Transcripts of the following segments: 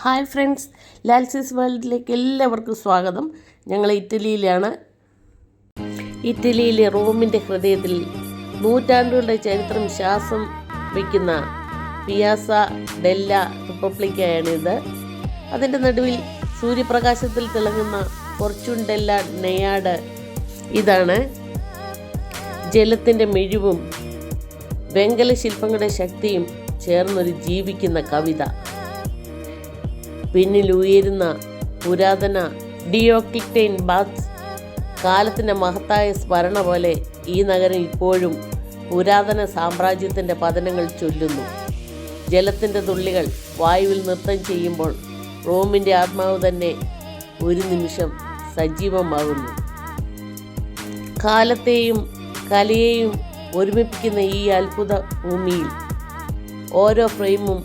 Hi friends, ലാൽസീസ് വേൾഡിലേക്ക് എല്ലാവർക്കും സ്വാഗതം. ഞങ്ങൾ ഇറ്റലിയിലാണ്. ഇറ്റലിയിലെ റോമിൻ്റെ ഹൃദയത്തിൽ നൂറ്റാണ്ടുകളുടെ ചരിത്രം ശ്വാസം വയ്ക്കുന്ന പിയാസ ഡെല്ല റിപ്പബ്ലിക്കയാണിത്. അതിൻ്റെ നടുവിൽ സൂര്യപ്രകാശത്തിൽ തിളങ്ങുന്ന ഫോർച്യൂൺ ഡെല്ല നെയാഡ്. ഇതാണ് ജലത്തിൻ്റെ മിഴിവും വെങ്കല ശില്പങ്ങളുടെ ശക്തിയും ചേർന്നൊരു ജീവിക്കുന്ന കവിത. പിന്നിൽ ഉയരുന്ന പുരാതന ഡിയോക്ലിറ്റൈൻ ബാത്ത് കാലത്തിൻ്റെ മഹത്തായ സ്മരണ പോലെ ഈ നഗരം ഇപ്പോഴും പുരാതന സാമ്രാജ്യത്തിൻ്റെ പതനങ്ങൾ ചൊല്ലുന്നു. ജലത്തിൻ്റെ തുള്ളികൾ വായുവിൽ നൃത്തം ചെയ്യുമ്പോൾ റോമിൻ്റെ ആത്മാവ് തന്നെ ഒരു നിമിഷം സജീവമാകുന്നു. കാലത്തെയും കലയെയും ഒരുമിപ്പിക്കുന്ന ഈ അത്ഭുത ഭൂമിയിൽ ഓരോ ഫ്രെയിമും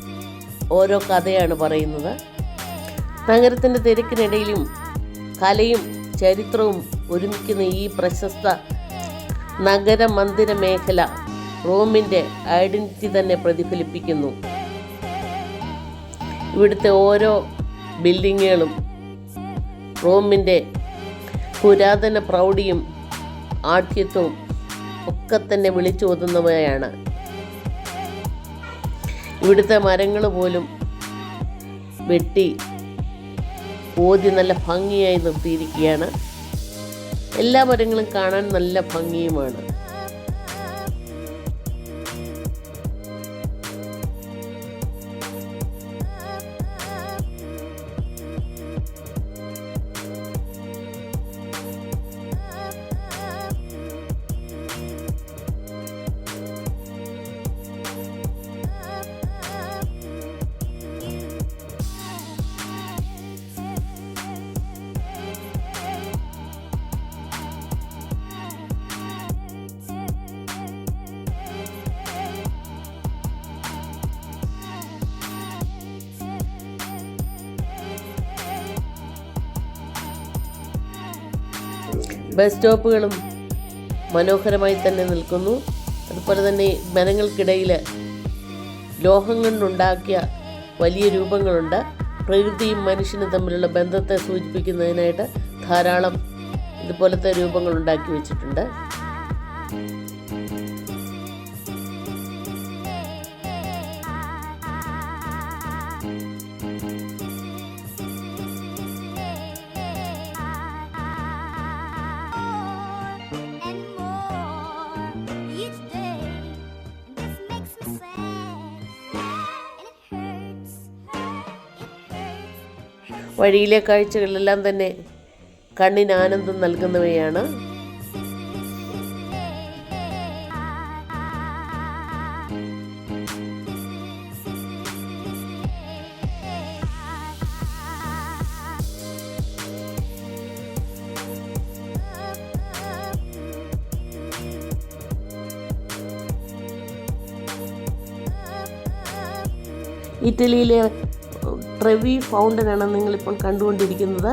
ഓരോ കഥയാണ് പറയുന്നത്. നഗരത്തിൻ്റെ തിരക്കിനിടയിലും കലയും ചരിത്രവും ഒരുമിക്കുന്ന ഈ പ്രശസ്ത നഗരമന്ദിര മേഖല റോമിൻ്റെ ഐഡൻറ്റിറ്റി തന്നെ പ്രതിഫലിപ്പിക്കുന്നു. ഇവിടുത്തെ ഓരോ ബിൽഡിങ്ങുകളും റോമിൻ്റെ പുരാതന പ്രൗഢിയും ആഠ്യത്വവും ഒക്കെ തന്നെ വിളിച്ചോതുന്നവയാണ്. ഇവിടുത്തെ മരങ്ങൾ പോലും വെട്ടി ഓതി നല്ല ഭംഗിയായി നിർത്തിയിരിക്കുകയാണ്. എല്ലാ മരങ്ങളും കാണാൻ നല്ല ഭംഗിയുമാണ്. ബസ് സ്റ്റോപ്പുകളും മനോഹരമായി തന്നെ നിൽക്കുന്നു. അതുപോലെ തന്നെ മരങ്ങൾക്കിടയിൽ ലോഹം കൊണ്ടുണ്ടാക്കിയ വലിയ രൂപങ്ങളുണ്ട്. പ്രകൃതിയും മനുഷ്യനും തമ്മിലുള്ള ബന്ധത്തെ സൂചിപ്പിക്കുന്നതിനായിട്ട് ധാരാളം ഇതുപോലത്തെ രൂപങ്ങൾ ഉണ്ടാക്കി വെച്ചിട്ടുണ്ട്. വഴിയിലെ കാഴ്ചകളെല്ലാം തന്നെ കണ്ണിന് ആനന്ദം നൽകുന്നവയാണ്. ഇറ്റലിയിലെ ട്രെവി ഫൗണ്ടനാണ് നിങ്ങളിപ്പോൾ കണ്ടുകൊണ്ടിരിക്കുന്നത്.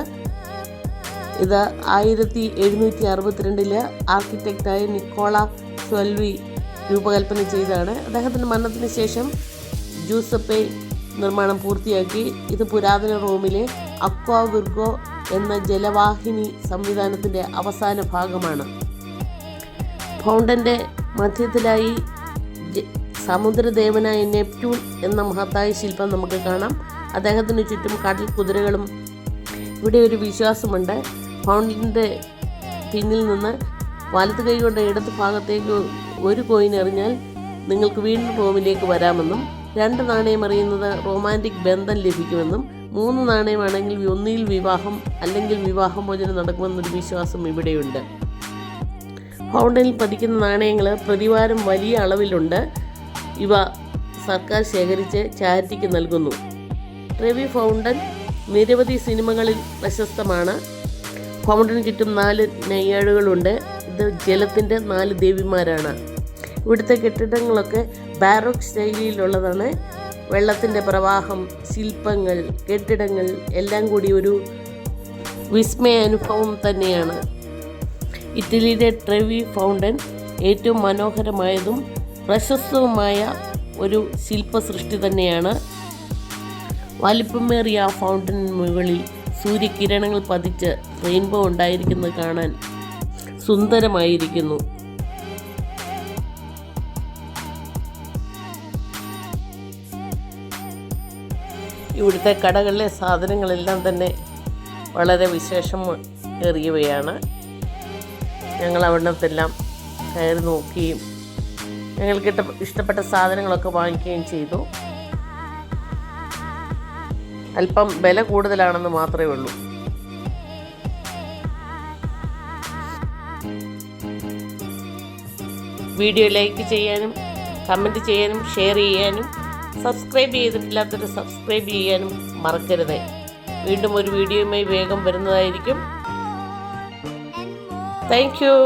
ഇത് 1762 ആർക്കിടെക്റ്റായ നിക്കോള സ്വൽവി രൂപകൽപ്പന ചെയ്തതാണ്. അദ്ദേഹത്തിൻ്റെ മരണത്തിന് ശേഷം ജൂസപ്പെ നിർമ്മാണം പൂർത്തിയാക്കി. ഇത് പുരാതന റോമിലെ അക്വാ വിർഗോ എന്ന ജലവാഹിനി സംവിധാനത്തിൻ്റെ അവസാന ഭാഗമാണ്. ഫൗണ്ടൻ്റെ മധ്യത്തിലായി സമുദ്രദേവനായ നെപ്റ്റ്യൂൺ എന്ന മഹത്തായ ശില്പം നമുക്ക് കാണാം. അദ്ദേഹത്തിന് ചുറ്റും കടൽ കുതിരകളും. ഇവിടെ ഒരു വിശ്വാസമുണ്ട്, ഫൗണ്ടൻ്റെ പിന്നിൽ നിന്ന് വലത്ത് കൈ കൊണ്ട് ഇടത് ഭാഗത്തേക്ക് ഒരു കോയിൻ എറിഞ്ഞാൽ നിങ്ങൾക്ക് വീണ്ടും റോമിലേക്ക് വരാമെന്നും, 2 നാണയം എറിയുന്നത് റൊമാൻറ്റിക് ബന്ധം ലഭിക്കുമെന്നും, 3 നാണയമാണെങ്കിൽ ഒന്നിൽ വിവാഹം അല്ലെങ്കിൽ വിവാഹമോചനം നടക്കുമെന്നൊരു വിശ്വാസം ഇവിടെയുണ്ട്. ഫൗണ്ടനിൽ പതിക്കുന്ന നാണയങ്ങൾ പ്രതിവാരം വലിയ അളവിലുണ്ട്. ഇവ സർക്കാർ ശേഖരിച്ച് ചാരിറ്റിക്ക് നൽകുന്നു. ട്രെവി ഫൗണ്ടൻ നിരവധി സിനിമകളിൽ പ്രശസ്തമാണ്. ഫൗണ്ടന് ചുറ്റും 4 നെയ്യാടുകളുണ്ട്. ഇത് ജലത്തിൻ്റെ 4 ദേവിമാരാണ്. ഇവിടുത്തെ കെട്ടിടങ്ങളൊക്കെ ബാരോക്ക് ശൈലിയിലുള്ളതാണ്. വെള്ളത്തിൻ്റെ പ്രവാഹം, ശില്പങ്ങൾ, കെട്ടിടങ്ങൾ എല്ലാം കൂടി ഒരു വിസ്മയ അനുഭവം തന്നെയാണ്. ഇറ്റലിയിലെ ട്രെവി ഫൗണ്ടൻ ഏറ്റവും മനോഹരമായതും പ്രശസ്തവുമായ ഒരു ശില്പസൃഷ്ടി തന്നെയാണ്. വലിപ്പമേറിയ ആ ഫൗണ്ടന് മുകളിൽ സൂര്യകിരണങ്ങൾ പതിച്ച് റെയിൻബോ ഉണ്ടായിരിക്കുന്നത് കാണാൻ സുന്ദരമായിരിക്കുന്നു. ഇവിടുത്തെ കടകളിലെ സാധനങ്ങളെല്ലാം തന്നെ വളരെ വിശേഷം ഏറിയവയാണ്. ഞങ്ങൾ അവിടത്തെല്ലാം കയറി നോക്കുകയും ഞങ്ങൾക്ക് ഇഷ്ടപ്പെട്ട സാധനങ്ങളൊക്കെ വാങ്ങിക്കുകയും ചെയ്തു. അല്പം വില കൂടുതലാണെന്ന് മാത്രമേ ഉള്ളൂ. വീഡിയോ ലൈക്ക് ചെയ്യാനും കമൻറ്റ് ചെയ്യാനും ഷെയർ ചെയ്യാനും സബ്സ്ക്രൈബ് ചെയ്തിട്ടില്ലാത്തവർ സബ്സ്ക്രൈബ് ചെയ്യാനും മറക്കരുത്. വീണ്ടും ഒരു വീഡിയോയുമായി വേഗം വരുന്നതായിരിക്കും. Thank you.